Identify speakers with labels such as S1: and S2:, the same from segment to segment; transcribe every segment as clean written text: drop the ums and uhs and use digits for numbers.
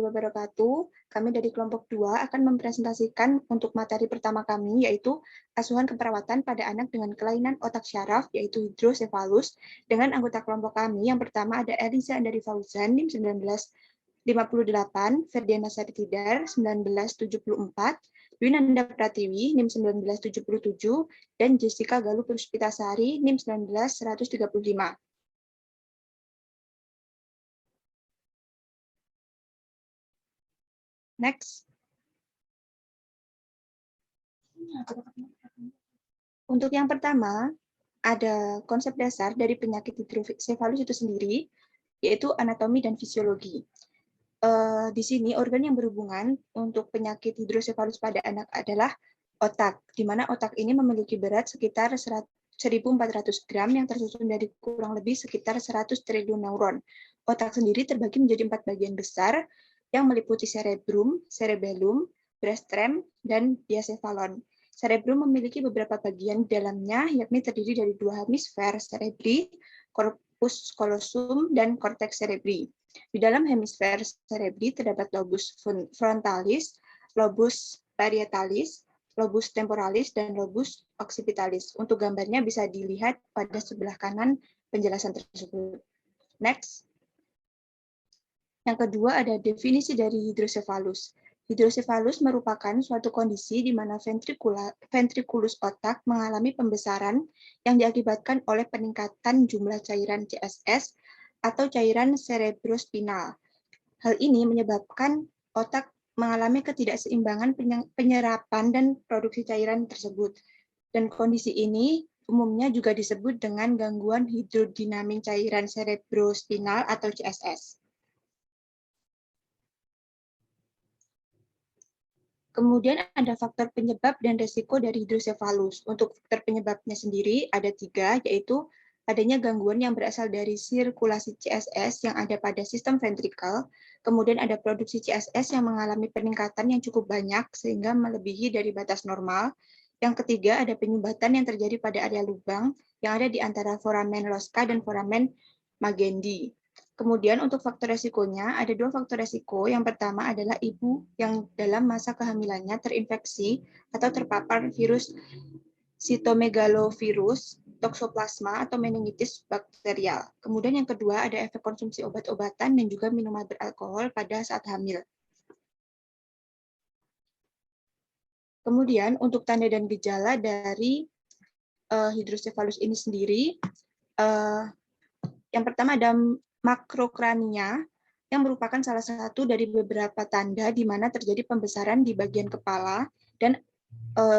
S1: warahmatullahi wabarakatuh. Kami dari kelompok 2 akan mempresentasikan untuk materi pertama kami, yaitu asuhan keperawatan pada anak dengan kelainan otak syaraf, yaitu hidrosefalus, dengan anggota kelompok kami. Yang pertama ada Eliza Andari Fauzan, NIM 1958, Ferdiana Saritidar, 1974, Dwinanda Pratiwi, NIM 1977, dan Jessica Galuh Puspitasari, NIM 19135. Next. Untuk yang pertama, ada konsep dasar dari penyakit hidrosefalus itu sendiri, yaitu anatomi dan fisiologi. Di sini organ yang berhubungan untuk penyakit hidrosefalus pada anak adalah otak, di mana otak ini memiliki berat sekitar 1.400 gram yang tersusun dari kurang lebih sekitar 100 triliun neuron. Otak sendiri terbagi menjadi 4 bagian besar yang meliputi cerebrum, cerebellum, brainstem, dan diencephalon. Cerebrum memiliki beberapa bagian di dalamnya, yakni terdiri dari 2 hemisfer cerebri, corpus callosum, dan cortex cerebri. Di dalam hemisfer cerebri terdapat lobus frontalis, lobus parietalis, lobus temporalis, dan lobus occipitalis. Untuk gambarnya bisa dilihat pada sebelah kanan penjelasan tersebut. Next. Yang kedua ada definisi dari hidrosefalus. Hidrosefalus merupakan suatu kondisi di mana ventrikulus otak mengalami pembesaran yang diakibatkan oleh peningkatan jumlah cairan CSS atau cairan cerebrospinal. Hal ini menyebabkan otak mengalami ketidakseimbangan penyerapan dan produksi cairan tersebut. Dan kondisi ini umumnya juga disebut dengan gangguan hidrodinamik cairan cerebrospinal atau CSS. Kemudian ada faktor penyebab dan resiko dari hidrosefalus. Untuk faktor penyebabnya sendiri ada 3, yaitu adanya gangguan yang berasal dari sirkulasi CSS yang ada pada sistem ventrikel, kemudian ada produksi CSS yang mengalami peningkatan yang cukup banyak sehingga melebihi dari batas normal. Yang ketiga ada penyumbatan yang terjadi pada area lubang yang ada di antara foramen Loska dan foramen Magendie. Kemudian untuk faktor resikonya, ada 2 faktor resiko. Yang pertama adalah ibu yang dalam masa kehamilannya terinfeksi atau terpapar virus sitomegalovirus, toksoplasma, atau meningitis bakterial. Kemudian yang kedua ada efek konsumsi obat-obatan dan juga minuman beralkohol pada saat hamil. Kemudian untuk tanda dan gejala dari hidrosefalus ini sendiri, yang pertama ada makrokrania, yang merupakan salah satu dari beberapa tanda di mana terjadi pembesaran di bagian kepala dan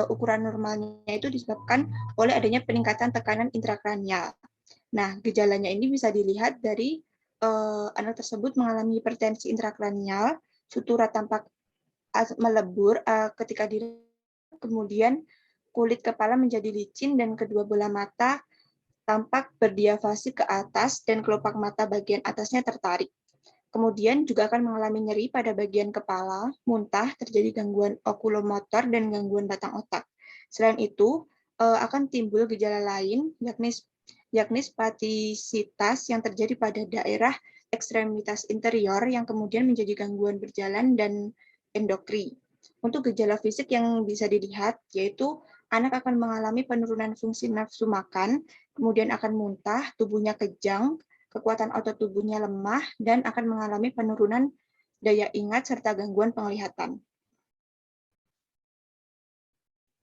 S1: ukuran normalnya itu disebabkan oleh adanya peningkatan tekanan intrakranial. Nah, gejalanya ini bisa dilihat dari anak tersebut mengalami hipertensi intrakranial, sutura tampak melebur ketika kemudian kulit kepala menjadi licin dan kedua bola mata tampak berdiafasi ke atas dan kelopak mata bagian atasnya tertarik. Kemudian juga akan mengalami nyeri pada bagian kepala, muntah, terjadi gangguan okulomotor dan gangguan batang otak. Selain itu, akan timbul gejala lain, yakni spastisitas yang terjadi pada daerah ekstremitas interior yang kemudian menjadi gangguan berjalan dan endokrin. Untuk gejala fisik yang bisa dilihat, yaitu anak akan mengalami penurunan fungsi nafsu makan, kemudian akan muntah, tubuhnya kejang, kekuatan otot tubuhnya lemah, dan akan mengalami penurunan daya ingat serta gangguan penglihatan.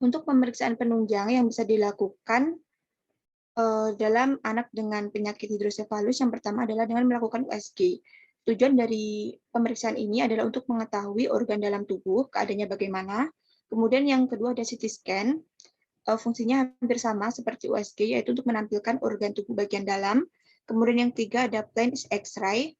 S1: Untuk pemeriksaan penunjang yang bisa dilakukan dalam anak dengan penyakit hidrosefalus, yang pertama adalah dengan melakukan USG. Tujuan dari pemeriksaan ini adalah untuk mengetahui organ dalam tubuh, keadaannya bagaimana. Kemudian yang kedua ada CT scan, fungsinya hampir sama seperti USG, yaitu untuk menampilkan organ tubuh bagian dalam. Kemudian yang ketiga ada plain X-ray,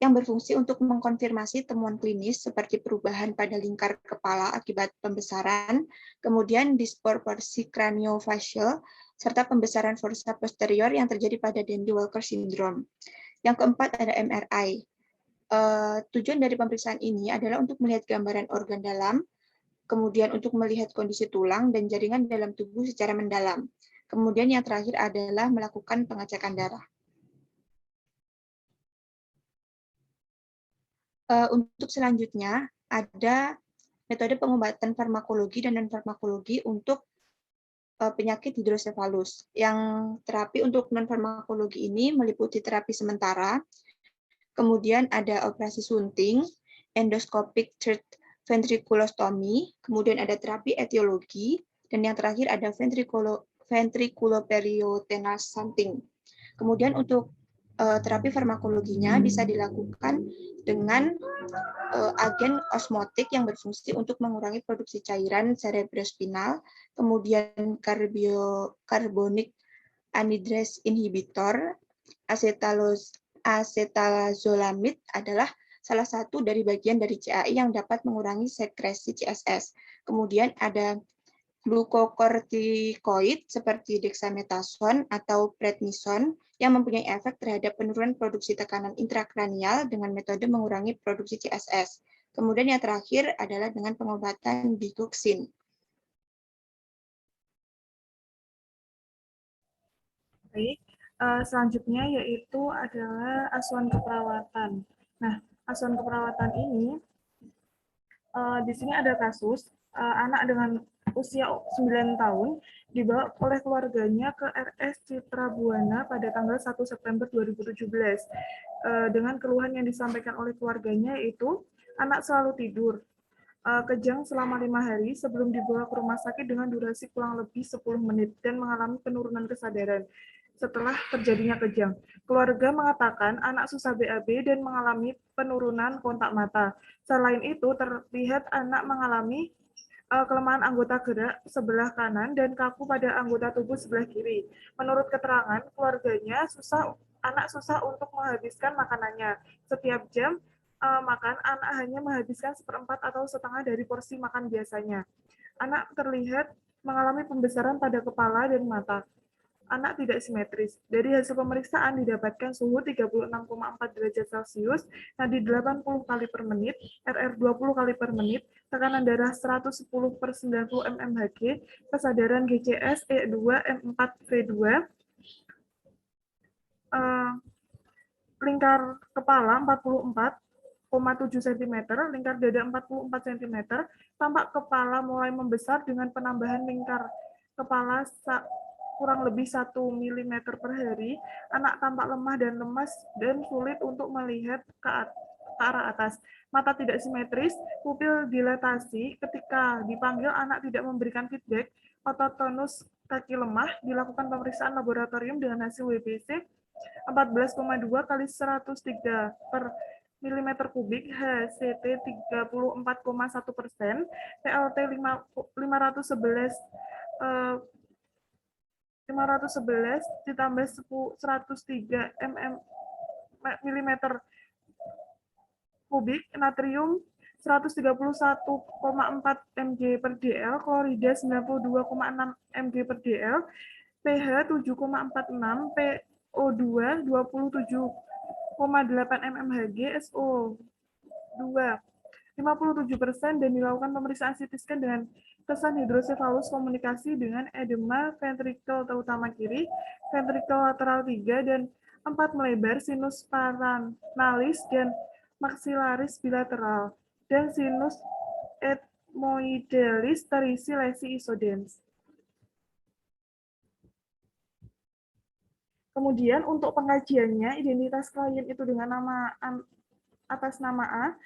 S1: yang berfungsi untuk mengkonfirmasi temuan klinis seperti perubahan pada lingkar kepala akibat pembesaran, kemudian disproporsi craniofacial, serta pembesaran fossa posterior yang terjadi pada Dandy-Walker syndrome. Yang keempat ada MRI. Tujuan dari pemeriksaan ini adalah untuk melihat gambaran organ dalam, kemudian untuk melihat kondisi tulang dan jaringan dalam tubuh secara mendalam. Kemudian yang terakhir adalah melakukan pengecekan darah. Untuk selanjutnya, ada metode pengobatan farmakologi dan non-farmakologi untuk penyakit hidrosefalus. Yang terapi untuk non-farmakologi ini meliputi terapi sementara, kemudian ada operasi sunting, endoscopic third ventriculostomy, kemudian ada terapi etiologi, dan yang terakhir ada ventriculoperitoneal shunting. Kemudian untuk terapi farmakologinya bisa dilakukan dengan agen osmotik yang berfungsi untuk mengurangi produksi cairan cerebrospinal, kemudian carbonic anhydrase inhibitor, acetazolamid adalah salah satu dari bagian dari CAI yang dapat mengurangi sekresi CSS. Kemudian ada glukokortikoid seperti dexamethasone atau prednison yang mempunyai efek terhadap penurunan produksi tekanan intrakranial dengan metode mengurangi produksi CSS. Kemudian yang terakhir adalah dengan pengobatan digoxin.
S2: Baik, selanjutnya yaitu adalah asuhan keperawatan. Nah, asuhan keperawatan ini di sini ada kasus anak dengan usia 9 tahun dibawa oleh keluarganya ke RS Citra Buana pada tanggal 1 September 2017 dengan keluhan yang disampaikan oleh keluarganya yaitu anak selalu tidur, kejang selama 5 hari sebelum dibawa ke rumah sakit dengan durasi kurang lebih 10 menit dan mengalami penurunan kesadaran setelah terjadinya kejang. Keluarga mengatakan anak susah BAB dan mengalami penurunan kontak mata. Selain itu, terlihat anak mengalami kelemahan anggota gerak sebelah kanan dan kaku pada anggota tubuh sebelah kiri. Menurut keterangan keluarganya, anak susah untuk menghabiskan makanannya. Setiap jam makan, anak hanya menghabiskan seperempat atau setengah dari porsi makan biasanya. Anak terlihat mengalami pembesaran pada kepala dan mata. Anak tidak simetris. Dari hasil pemeriksaan didapatkan suhu 36,4 derajat Celcius, nadi 80 kali per menit, RR 20 kali per menit, tekanan darah 110 per 90 mmHg, kesadaran GCS E2 M4 V2, lingkar kepala 44,7 cm, lingkar dada 44 cm, tampak kepala mulai membesar dengan penambahan lingkar kepala kurang lebih 1 mm per hari. Anak tampak lemah dan lemas dan sulit untuk melihat ke arah atas. Mata tidak simetris, pupil dilatasi. Ketika dipanggil, anak tidak memberikan feedback. Otot tonus kaki lemah, dilakukan pemeriksaan laboratorium dengan hasil WBC 14,2 kali 103 per milimeter kubik, HCT 34,1%, PLT 511 ditambah 103 mm kubik, natrium 131,4 mg per dl, klorida 92,6 mg per dl, pH 7,46, PO2 27,8 mmHg, SO2 57%, dan dilakukan pemeriksaan CT scan dengan kesan hidrosefalus komunikasi dengan edema ventrikel terutama kiri, ventrikel lateral 3 dan 4 melebar, sinus paranalis dan maxillaris bilateral, dan sinus ethmoidalis terisi lesi isodens. Kemudian untuk pengkajiannya, identitas klien itu dengan nama atas nama A,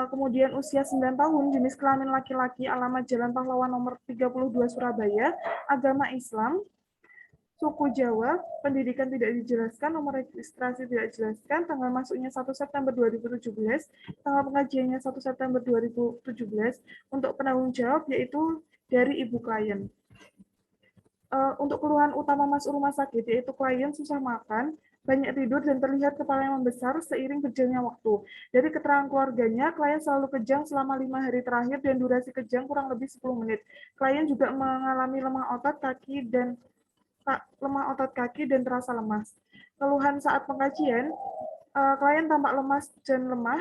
S2: kemudian usia 9 tahun, jenis kelamin laki-laki, alamat Jalan Pahlawan nomor 32 Surabaya, agama Islam, suku Jawa, pendidikan tidak dijelaskan, nomor registrasi tidak dijelaskan, tanggal masuknya 1 September 2017, tanggal pengajiannya 1 September 2017, untuk penanggung jawab yaitu dari ibu klien. Untuk keluhan utama masuk rumah sakit yaitu klien susah makan, banyak tidur, dan terlihat kepala yang membesar seiring berjalannya waktu. Dari keterangan keluarganya, klien selalu kejang selama 5 hari terakhir dan durasi kejang kurang lebih 10 menit. Klien juga mengalami lemah otot kaki dan terasa lemas. Keluhan saat pengkajian, klien tampak lemas dan lemah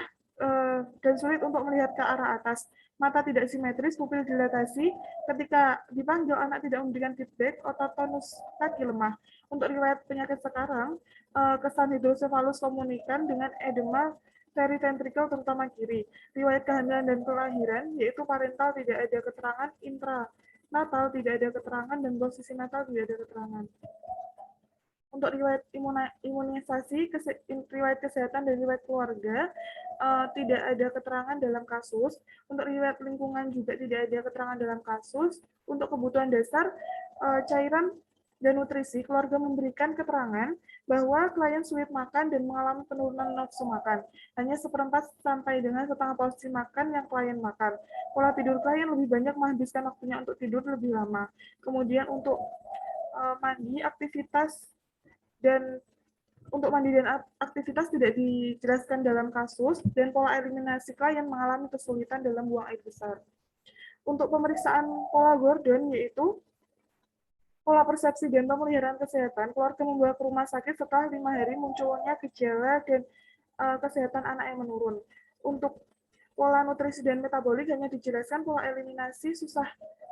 S2: dan sulit untuk melihat ke arah atas. Mata tidak simetris, pupil dilatasi. Ketika dipanggil, anak tidak memberikan feedback, otot tonus kaki lemah. Untuk riwayat penyakit sekarang, kesan hidrosefalus komunikan dengan edema periventrikal terutama kiri. Riwayat kehamilan dan kelahiran, yaitu parental tidak ada keterangan, intranatal tidak ada keterangan, dan posisi natal tidak ada keterangan. Untuk riwayat imunisasi, riwayat kesehatan dan riwayat keluarga, tidak ada keterangan dalam kasus. Untuk riwayat lingkungan juga tidak ada keterangan dalam kasus. Untuk kebutuhan dasar, cairan dan nutrisi, keluarga memberikan keterangan bahwa klien sulit makan dan mengalami penurunan nafsu makan. Hanya 1/4 sampai dengan setengah porsi makan yang klien makan. Pola tidur klien lebih banyak menghabiskan waktunya untuk tidur lebih lama. Kemudian untuk mandi, aktivitas dan untuk mandi dan aktivitas tidak dijelaskan dalam kasus, dan pola eliminasi klien mengalami kesulitan dalam buang air besar. Untuk pemeriksaan pola Gordon, yaitu pola persepsi dan pemeliharaan kesehatan, keluarga membawa ke rumah sakit setelah 5 hari munculnya gejala dan kesehatan anak yang menurun. Untuk pola nutrisi dan metabolik hanya dijelaskan pola eliminasi, susah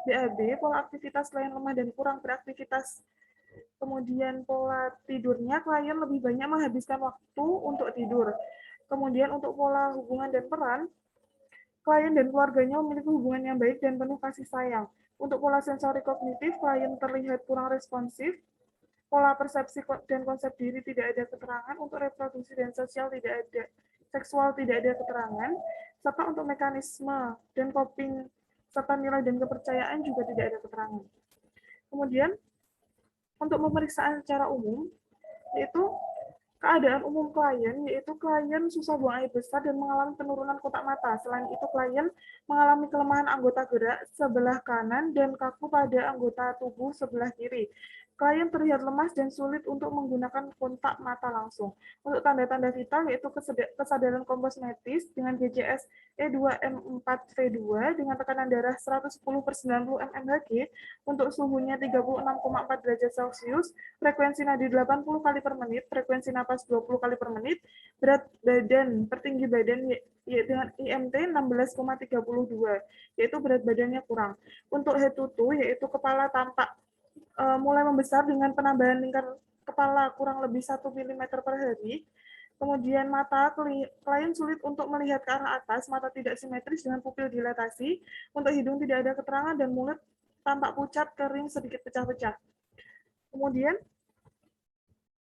S2: BAB, pola aktivitas klien lemah dan kurang beraktivitas. Kemudian pola tidurnya, klien lebih banyak menghabiskan waktu untuk tidur. Kemudian untuk pola hubungan dan peran, klien dan keluarganya memiliki hubungan yang baik dan penuh kasih sayang. Untuk pola sensori kognitif, klien terlihat kurang responsif. Pola persepsi dan konsep diri tidak ada keterangan. Untuk reproduksi dan seksual tidak ada keterangan. Serta untuk mekanisme dan coping serta nilai dan kepercayaan juga tidak ada keterangan. Kemudian untuk pemeriksaan secara umum, yaitu keadaan umum klien, yaitu klien susah buang air besar dan mengalami penurunan kotak mata. Selain itu, klien mengalami kelemahan anggota gerak sebelah kanan dan kaku pada anggota tubuh sebelah kiri. Klien terlihat lemas dan sulit untuk menggunakan kontak mata langsung. Untuk tanda-tanda vital, yaitu kesadaran kompos medis dengan BCS E2M4V2 dengan tekanan darah 110/90 mmHg, untuk suhunya 36,4 derajat Celcius, frekuensi nadi 80 kali per menit, frekuensi napas 20 kali per menit, berat badan per tinggi badan dengan IMT 16,32, yaitu berat badannya kurang. Untuk head to toe, yaitu kepala tampak mulai membesar dengan penambahan lingkar kepala kurang lebih 1 mm per hari. Kemudian mata, klien sulit untuk melihat ke arah atas, mata tidak simetris dengan pupil dilatasi. Untuk hidung tidak ada keterangan dan mulut tampak pucat, kering, sedikit pecah-pecah. Kemudian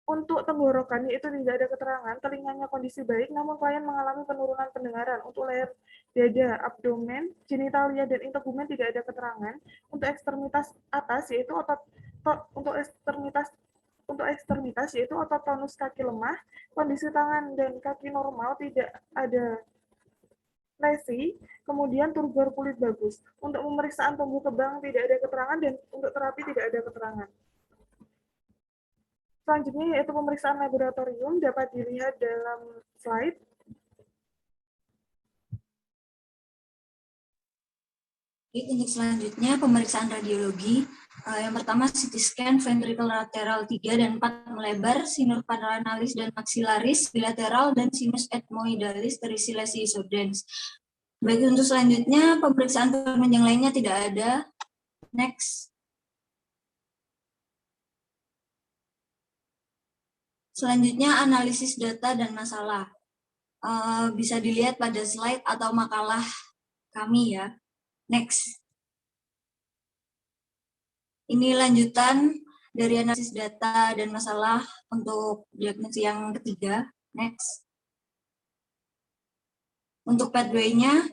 S2: untuk tenggorokan, itu tidak ada keterangan, telinganya kondisi baik, namun klien mengalami penurunan pendengaran. Untuk leher, dada, abdomen, genitalia, dan integumen tidak ada keterangan. Untuk ekstremitas atas, yaitu untuk ekstremitas yaitu otot tonus kaki lemah, kondisi tangan dan kaki normal, tidak ada lesi, kemudian turgor kulit bagus. Untuk pemeriksaan tumbuh kembang tidak ada keterangan, dan untuk terapi tidak ada keterangan. Selanjutnya yaitu pemeriksaan laboratorium, dapat dilihat dalam slide.
S3: Untuk selanjutnya pemeriksaan radiologi. Yang pertama CT scan ventricle lateral 3 dan 4 melebar, sinus paranalis dan maxillaris bilateral, dan sinus ethmoidalis terisi lesi isodens. Baik, untuk selanjutnya pemeriksaan penunjang lainnya tidak ada. Next. Selanjutnya analisis data dan masalah. Bisa dilihat pada slide atau makalah kami ya. Next. Ini lanjutan dari analisis data dan masalah untuk diagnosis yang ketiga. Next. Untuk pathway-nya,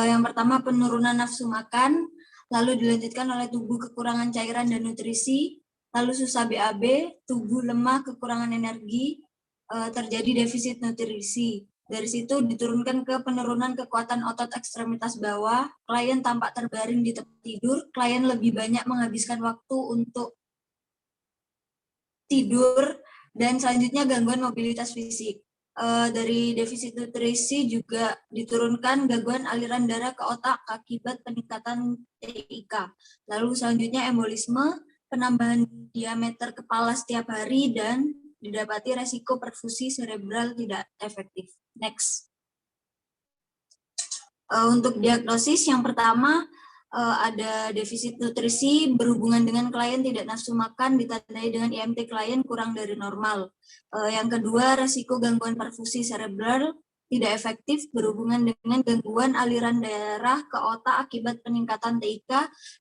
S3: yang pertama penurunan nafsu makan, lalu dilanjutkan oleh tubuh kekurangan cairan dan nutrisi, lalu susah BAB, tubuh lemah, kekurangan energi, terjadi defisit nutrisi. Dari situ diturunkan ke penurunan kekuatan otot ekstremitas bawah, klien tampak terbaring di tempat tidur, klien lebih banyak menghabiskan waktu untuk tidur, dan selanjutnya gangguan mobilitas fisik. Dari defisit nutrisi juga diturunkan gangguan aliran darah ke otak akibat peningkatan TIK. Lalu selanjutnya embolisme, penambahan diameter kepala setiap hari, dan didapati resiko perfusi cerebral tidak efektif. Next. Untuk diagnosis yang pertama ada defisit nutrisi berhubungan dengan klien tidak nafsu makan ditandai dengan IMT klien kurang dari normal. Yang kedua resiko gangguan perfusi cerebral tidak efektif berhubungan dengan gangguan aliran darah ke otak akibat peningkatan TIK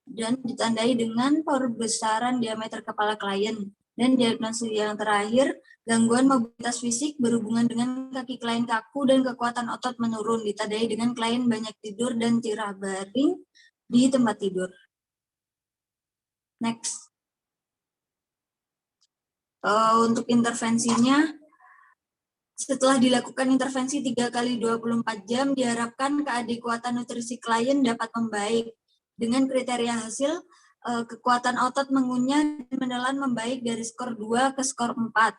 S3: dan ditandai dengan perbesaran diameter kepala klien. Dan diagnosis yang terakhir, gangguan mobilitas fisik berhubungan dengan kaki klien kaku dan kekuatan otot menurun, ditandai dengan klien banyak tidur dan tirah baring di tempat tidur. Next. Untuk intervensinya, setelah dilakukan intervensi 3 kali 24 jam, diharapkan keadekuatan nutrisi klien dapat membaik. Dengan kriteria hasil, kekuatan otot mengunyah dan menelan membaik dari skor 2 ke skor 4.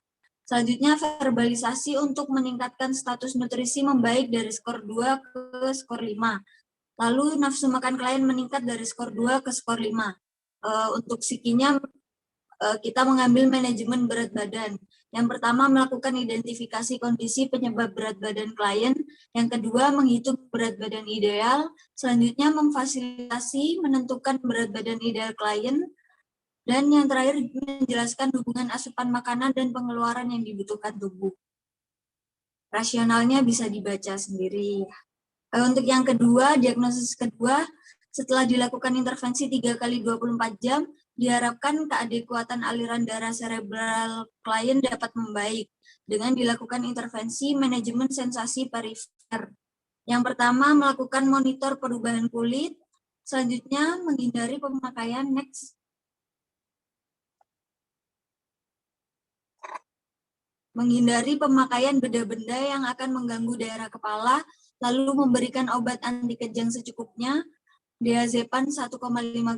S3: Selanjutnya, verbalisasi untuk meningkatkan status nutrisi membaik dari skor 2 ke skor 5. Lalu, nafsu makan klien meningkat dari skor 2 ke skor 5. Untuk psikinya, kita mengambil manajemen berat badan. Yang pertama, melakukan identifikasi kondisi penyebab berat badan klien. Yang kedua, menghitung berat badan ideal. Selanjutnya, memfasilitasi menentukan berat badan ideal klien. Dan yang terakhir, menjelaskan hubungan asupan makanan dan pengeluaran yang dibutuhkan tubuh. Rasionalnya bisa dibaca sendiri. Untuk yang kedua, diagnosis kedua, setelah dilakukan intervensi 3 kali 24 jam, diharapkan keadekuatan aliran darah serebral klien dapat membaik dengan dilakukan intervensi manajemen sensasi perifer. Yang pertama, melakukan monitor perubahan kulit. Selanjutnya, menghindari pemakaian menghindari pemakaian benda-benda yang akan mengganggu daerah kepala, lalu memberikan obat anti kejang secukupnya, diazepam 1,5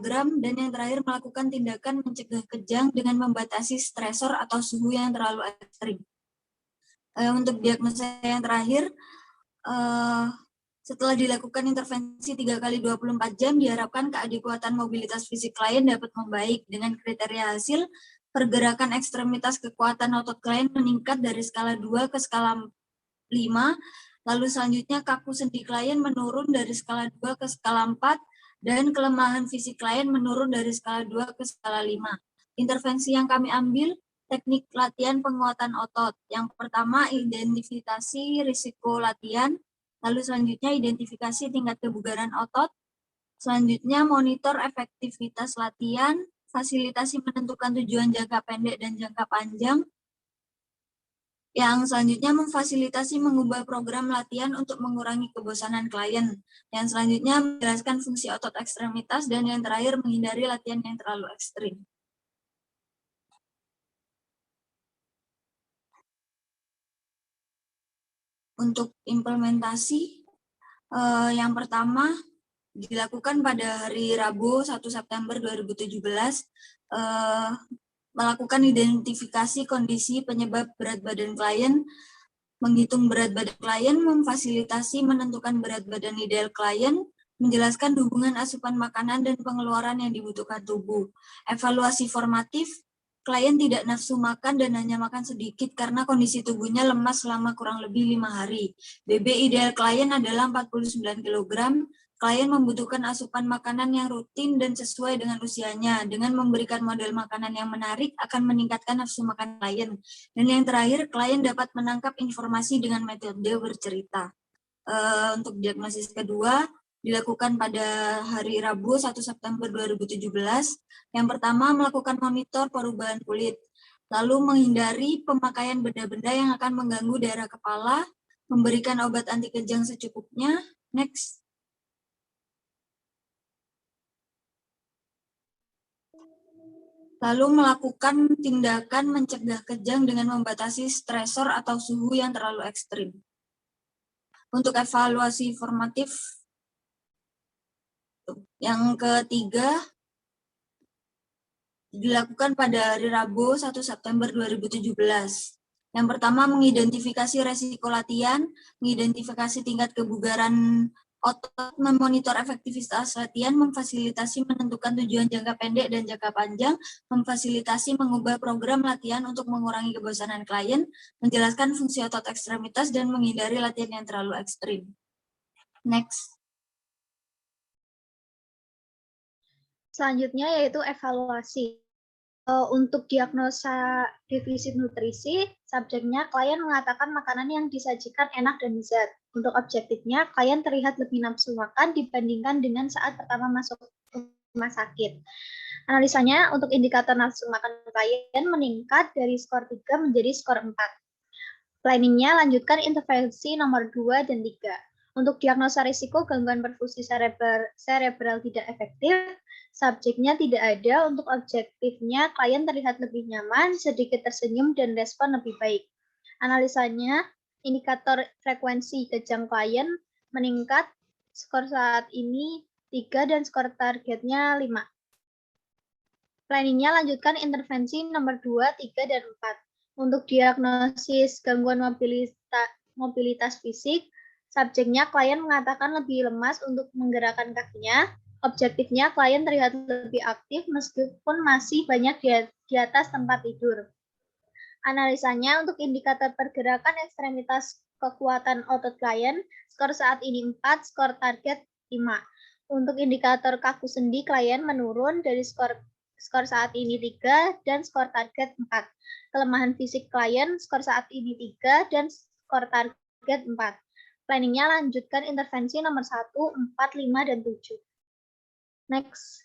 S3: gram, dan yang terakhir melakukan tindakan mencegah kejang dengan membatasi stresor atau suhu yang terlalu ekstrim. Untuk diagnosa yang terakhir, setelah dilakukan intervensi 3 kali 24 jam, diharapkan keadekuatan mobilitas fisik klien dapat membaik dengan kriteria hasil, pergerakan ekstremitas kekuatan otot klien meningkat dari skala 2 ke skala 5, lalu selanjutnya kaku sendi klien menurun dari skala 2 ke skala 4, dan kelemahan fisik klien menurun dari skala 2 ke skala 5. Intervensi yang kami ambil, teknik latihan penguatan otot. Yang pertama, identifikasi risiko latihan, lalu selanjutnya identifikasi tingkat kebugaran otot, selanjutnya monitor efektivitas latihan, fasilitasi menentukan tujuan jangka pendek dan jangka panjang. Yang selanjutnya memfasilitasi mengubah program latihan untuk mengurangi kebosanan klien. Yang selanjutnya menjelaskan fungsi otot ekstremitas, dan yang terakhir menghindari latihan yang terlalu ekstrim. Untuk implementasi, yang pertama dilakukan pada hari Rabu 1 September 2017, melakukan identifikasi kondisi penyebab berat badan klien, menghitung berat badan klien, memfasilitasi menentukan berat badan ideal klien, menjelaskan hubungan asupan makanan dan pengeluaran yang dibutuhkan tubuh. Evaluasi formatif, klien tidak nafsu makan dan hanya makan sedikit karena kondisi tubuhnya lemas selama kurang lebih 5 hari. BB ideal klien adalah 49 kg. Klien membutuhkan asupan makanan yang rutin dan sesuai dengan usianya. Dengan memberikan model makanan yang menarik akan meningkatkan nafsu makan klien. Dan yang terakhir, klien dapat menangkap informasi dengan metode bercerita. Untuk diagnosis kedua, dilakukan pada hari Rabu 1 September 2017. Yang pertama, melakukan monitor perubahan kulit. Lalu menghindari pemakaian benda-benda yang akan mengganggu daerah kepala, memberikan obat anti kejang secukupnya. Next. Lalu melakukan tindakan mencegah kejang dengan membatasi stresor atau suhu yang terlalu ekstrim. Untuk evaluasi formatif, yang ketiga dilakukan pada hari Rabu 1 September 2017. Yang pertama, mengidentifikasi resiko latihan, mengidentifikasi tingkat kebugaran otot, memonitor efektivitas latihan, memfasilitasi menentukan tujuan jangka pendek dan jangka panjang, memfasilitasi mengubah program latihan untuk mengurangi kebosanan klien, menjelaskan fungsi otot ekstremitas, dan menghindari latihan yang terlalu ekstrim. Next.
S4: Selanjutnya yaitu evaluasi. Untuk diagnosa defisit nutrisi, subjeknya klien mengatakan makanan yang disajikan enak dan lezat. Untuk objektifnya, klien terlihat lebih nafsu makan dibandingkan dengan saat pertama masuk rumah sakit. Analisanya untuk indikator nafsu makan klien meningkat dari skor 3 menjadi skor 4. Planningnya lanjutkan intervensi nomor 2 dan 3. Untuk diagnosa risiko gangguan perfusi cerebral tidak efektif, subjeknya tidak ada. Untuk objektifnya, klien terlihat lebih nyaman, sedikit tersenyum, dan respon lebih baik. Analisanya, indikator frekuensi kejang klien meningkat, skor saat ini 3 dan skor targetnya 5. Planningnya lanjutkan intervensi nomor 2, 3, dan 4. Untuk diagnosis gangguan mobilitas fisik, subjeknya klien mengatakan lebih lemas untuk menggerakkan kakinya. Objektifnya klien terlihat lebih aktif meskipun masih banyak di atas tempat tidur. Analisanya untuk indikator pergerakan ekstremitas kekuatan otot klien, skor saat ini 4, skor target 5. Untuk indikator kaku sendi klien menurun dari skor saat ini 3 dan skor target 4. Kelemahan fisik klien, skor saat ini 3 dan skor target 4. Planningnya lanjutkan intervensi nomor 1, 4, 5, dan 7. Next.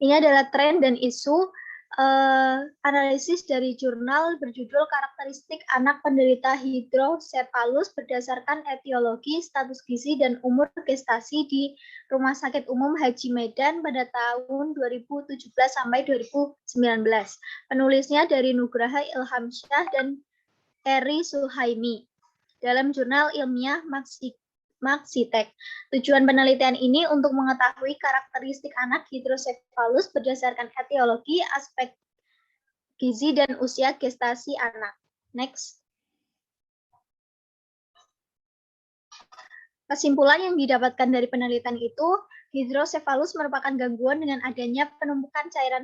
S4: Ini adalah tren dan isu analisis dari jurnal berjudul Karakteristik Anak Penderita Hidrosefalus berdasarkan etiologi, status gizi, dan umur gestasi di Rumah Sakit Umum Haji Medan pada tahun 2017 sampai 2019. Penulisnya dari Nugraha Ilhamsyah dan Eri Suhaimi dalam jurnal ilmiah Maxitek. Tujuan penelitian ini untuk mengetahui karakteristik anak hidrosefalus berdasarkan etiologi, aspek gizi, dan usia gestasi anak. Next. Kesimpulan yang didapatkan dari penelitian itu, hidrosefalus merupakan gangguan dengan adanya penumpukan cairan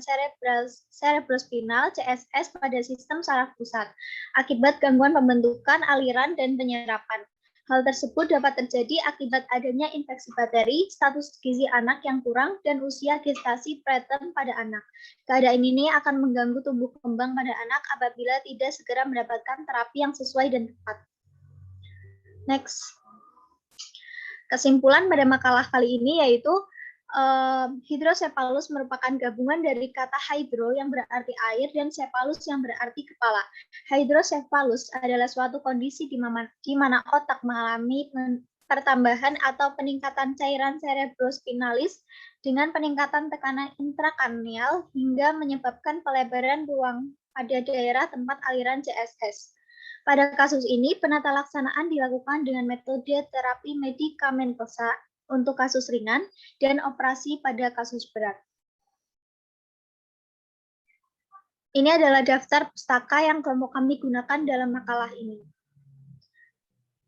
S4: cerebrospinal (CSS) pada sistem saraf pusat akibat gangguan pembentukan, aliran, dan penyerapan. Hal tersebut dapat terjadi akibat adanya infeksi bakteri, status gizi anak yang kurang, dan usia gestasi preterm pada anak. Keadaan ini akan mengganggu tumbuh kembang pada anak apabila tidak segera mendapatkan terapi yang sesuai dan tepat. Next. Kesimpulan pada makalah kali ini yaitu hidrosefalus merupakan gabungan dari kata hydro yang berarti air dan cephalus yang berarti kepala. Hidrosefalus adalah suatu kondisi di mana otak mengalami pertambahan atau peningkatan cairan cerebrospinalis dengan peningkatan tekanan intrakranial hingga menyebabkan pelebaran ruang pada daerah tempat aliran CSS. Pada kasus ini, penata laksanaan dilakukan dengan metode terapi medikamentosa untuk kasus ringan dan operasi pada kasus berat. Ini adalah daftar pustaka yang kelompok kami gunakan dalam makalah ini.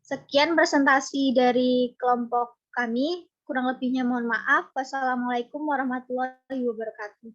S4: Sekian presentasi dari kelompok kami. Kurang lebihnya mohon maaf. Wassalamualaikum warahmatullahi wabarakatuh.